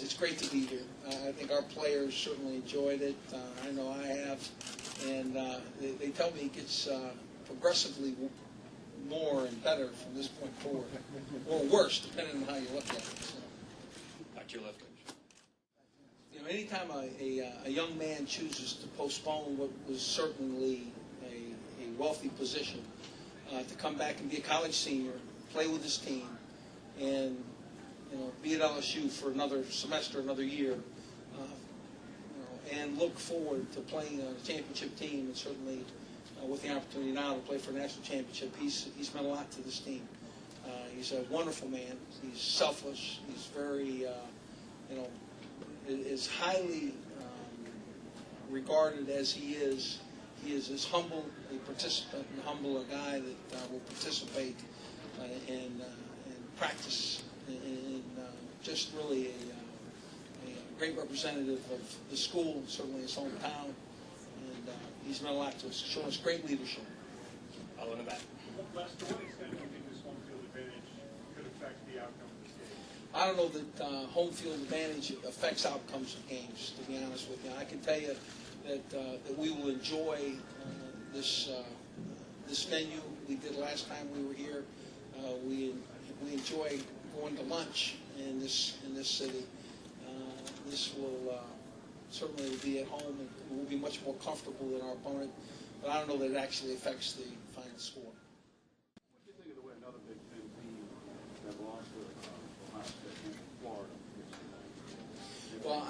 it's great to be here. I think our players certainly enjoyed it. I know I have, and they tell me it gets progressively more and better from this point forward, or worse, depending on how you look at it. So. Back to your left. You know, anytime a young man chooses to postpone what was certainly a wealthy position to come back and be a college senior, play with his team, and be at LSU for another semester, another year, and look forward to playing on a championship team, and certainly with the opportunity now to play for a national championship, he's meant a lot to this team. He's a wonderful man. He's selfless. He's very, as highly regarded as he is as humble a participant and humble a guy that will participate and practice in just really a great representative of the school, certainly his hometown, and he's meant a lot to us, showing us great leadership. I'll in the back. Lester, to what extent do you think this home field advantage could affect the outcome of this game? I don't know that home field advantage affects outcomes of games, to be honest with you. I can tell you that we will enjoy this menu. We did last time we were here. We enjoy going to lunch in this city. This will certainly be at home, and we'll be much more comfortable than our opponent. But I don't know that it actually affects the final score. What do you think of the way another Big Ten team that belongs to Ohio State and Florida? Well,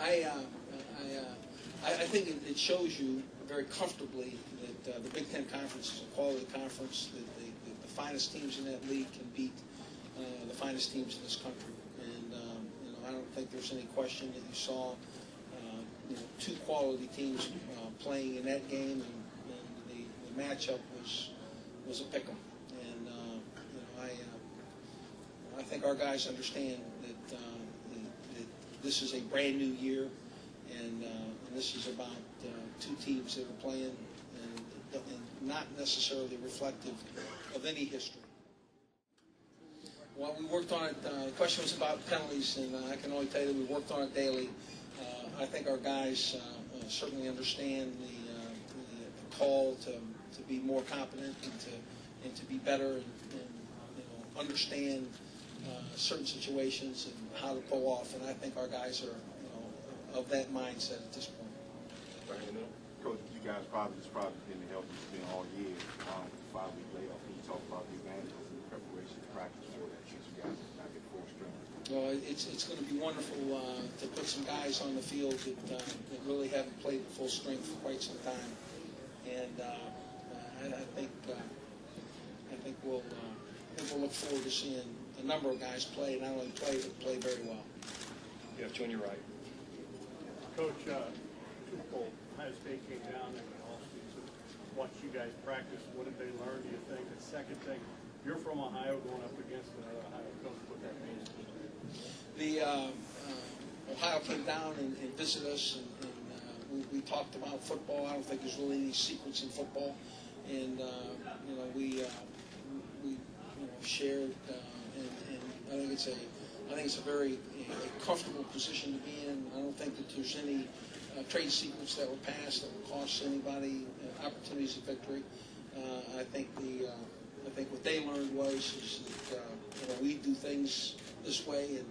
I think it shows you very comfortably that the Big Ten Conference is a quality conference, that the finest teams in that league can beat the finest teams in this country. And I don't think there's any question that you saw two quality teams playing in that game, and the matchup was a pick 'em. And I think our guys understand that this is a brand new year, and this is about two teams that are playing and not necessarily reflective of any history. Well, we worked on it. The question was about penalties, and I can only tell you that we worked on it daily. I think our guys certainly understand the call to be more competent and to be better and understand certain situations and how to pull off. And I think our guys are of that mindset at this point. Right in the middle. Coach, you guys probably been the healthiest team all year. 5-week layoff. Can you talk about the advantages and the preparation and practice for that since you guys are back at full strength? Well, it's going to be wonderful to put some guys on the field that really haven't played at full strength for quite some time, and I think we'll look forward to seeing a number of guys play, not only play but play very well. You have two on your right. Coach, Ohio State came down and watched you guys practice. What did they learn, do you think? The second thing, you're from Ohio, going up against another Ohio coach. What that means? Ohio came down and visited us, and we talked about football. I don't think there's really any secrets in football, and we shared, and I think it's a very comfortable position to be in. I don't think that there's any trade secrets that were passed that will cost anybody opportunities of victory. I think what they learned was that we do things this way, and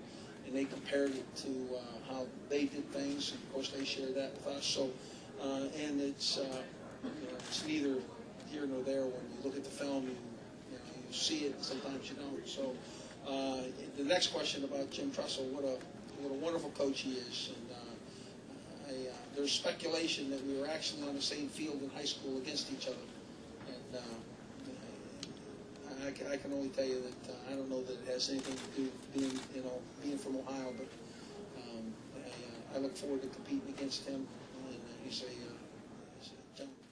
they compared it to how they did things, and of course they shared that with us. So, and it's neither here nor there. When you look at the film, you see it, and sometimes you don't. So, the next question about Jim Tressel, what a wonderful coach he is, and there's speculation that we were actually on the same field in high school against each other, and I can only tell you that I don't know that it has anything to do with being from Ohio, but I look forward to competing against him, and he's a gentleman.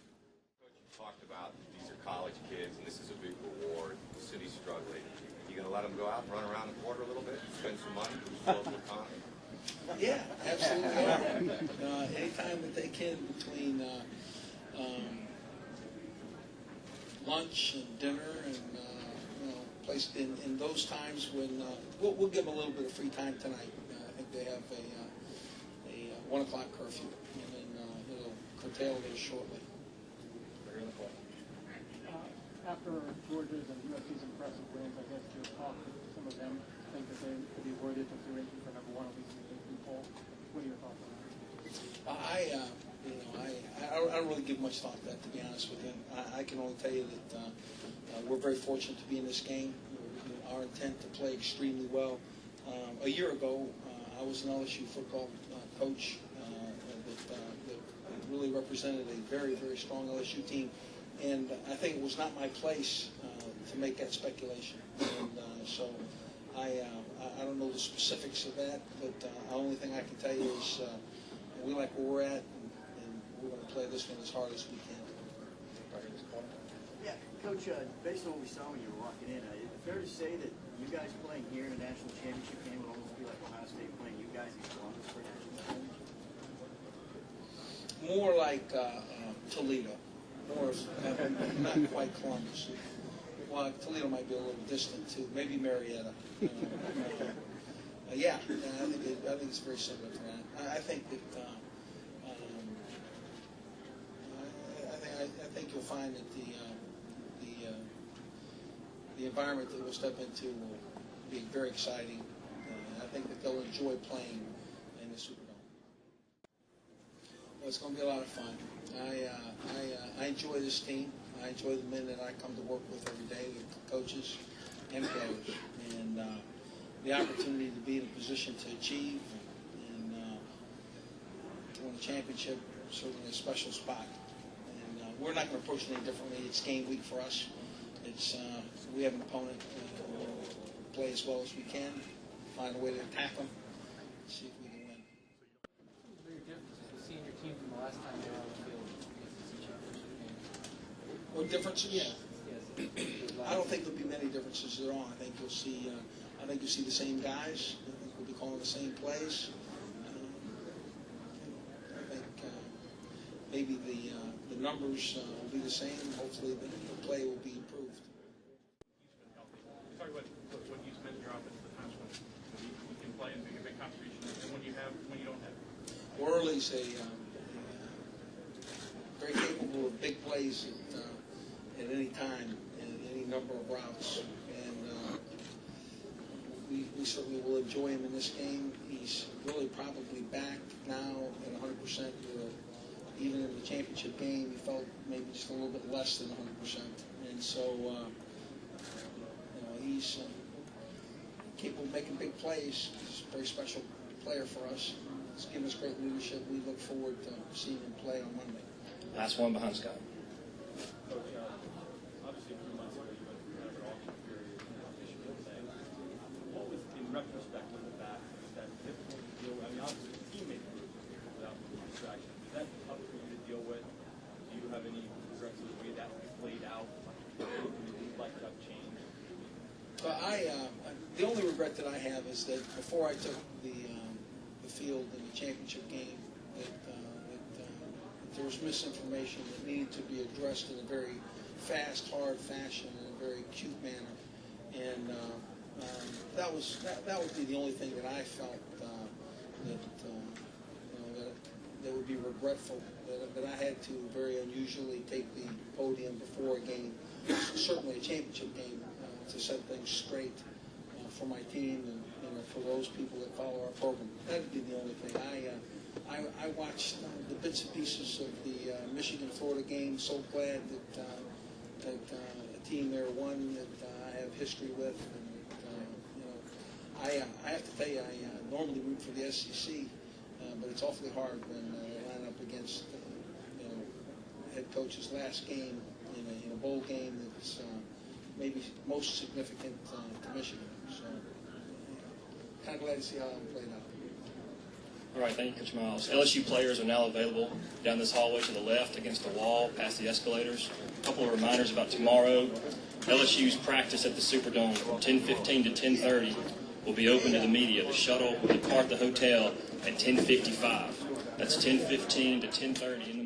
Coach, you talked about these are college kids, and this is a big reward. The city's struggling. You going to let them go out and run around the court a little bit, spend some money, boost local economy? Yeah, absolutely. Anytime that they can, between lunch and dinner and place in those times when we'll give them a little bit of free time tonight. I think they have 1 o'clock curfew, and then it'll curtail this shortly. After Georgia's and USC's impressive wins, I guess you'll talk to some of them, think that they could be worthy of consideration for number one, at least in the AP poll. What are your thoughts on that? I don't really give much thought to that, to be honest with you. I can only tell you that we're very fortunate to be in this game. Our intent to play extremely well. A year ago, I was an LSU football coach that really represented a very, very strong LSU team. And I think it was not my place to make that speculation. And so I don't know the specifics of that, but the only thing I can tell you is we like where we're at, and we're going to play this one as hard as we can. Yeah, Coach, based on what we saw when you were walking in, is it fair to say that you guys playing here in a national championship game would almost be like Ohio State playing you guys in Columbus for a national championship? More like Toledo. More, not quite Columbus. Well, Toledo might be a little distant too. Maybe Marietta. Yeah, I think it's very similar to that. I think that I think you'll find that the environment that we'll step into will be very exciting. I think that they'll enjoy playing in the Superdome. Well, it's going to be a lot of fun. I enjoy this team. I enjoy the men that I come to work with every day, the coaches and players, and the opportunity to be in a position to achieve and to win a championship is certainly a special spot. And we're not going to approach it any differently. It's game week for us. It's we have an opponent. We'll play as well as we can, find a way to attack them, see if we can win. Very different seeing your team from the last time they were on the field in the BCS Championship game. What differences? Yes. I don't think there'll be many differences at all. I think you'll see the same guys. I think we'll be calling the same plays. I think maybe the numbers will be the same. Hopefully, the play will be improved. Talk about what he's meant in your offense the times when you can play and make a big contribution, and when you don't have. Worley's very capable of big plays at any time and any number of routes, and we certainly will enjoy him in this game. He's really probably back now at 100%. Even in the championship game, he felt maybe just a little bit less than 100%, and so he's capable of making big plays. He's a very special player for us. He's given us great leadership. We look forward to seeing him play on Monday. Last one behind Scott. Coach, obviously a few months ago you went through kind of an auction period in Michigan thing. What was, in retrospect, looking back, was that difficult to deal with? I mean, obviously the teammate group without the distraction. Is that tough for you to deal with? Do you have any regrets of the way that played out? Anything you'd like to have changed? But the only regret that I have is that before I took the field in the championship game, that there was misinformation that needed to be addressed in a very fast, hard fashion, in a very acute manner, and that would be the only thing that I felt that would be regretful, that I had to very unusually take the podium before a game, certainly a championship game, to set things straight for my team and for those people that follow our program. That would be the only thing. I watched the bits and pieces of the Michigan-Florida game. So glad that a team there won that I have history with. And I have to tell you, I normally root for the SEC, but it's awfully hard when they line up against head coach's last game in a bowl game that's maybe most significant to Michigan. So kind of glad to see how it played out. All right, thank you, Coach Miles. LSU players are now available down this hallway to the left against the wall, past the escalators. A couple of reminders about tomorrow. LSU's practice at the Superdome from 10:15 to 10:30 will be open to the media. The shuttle will depart the hotel at 10:55. That's 10:15 to 10:30.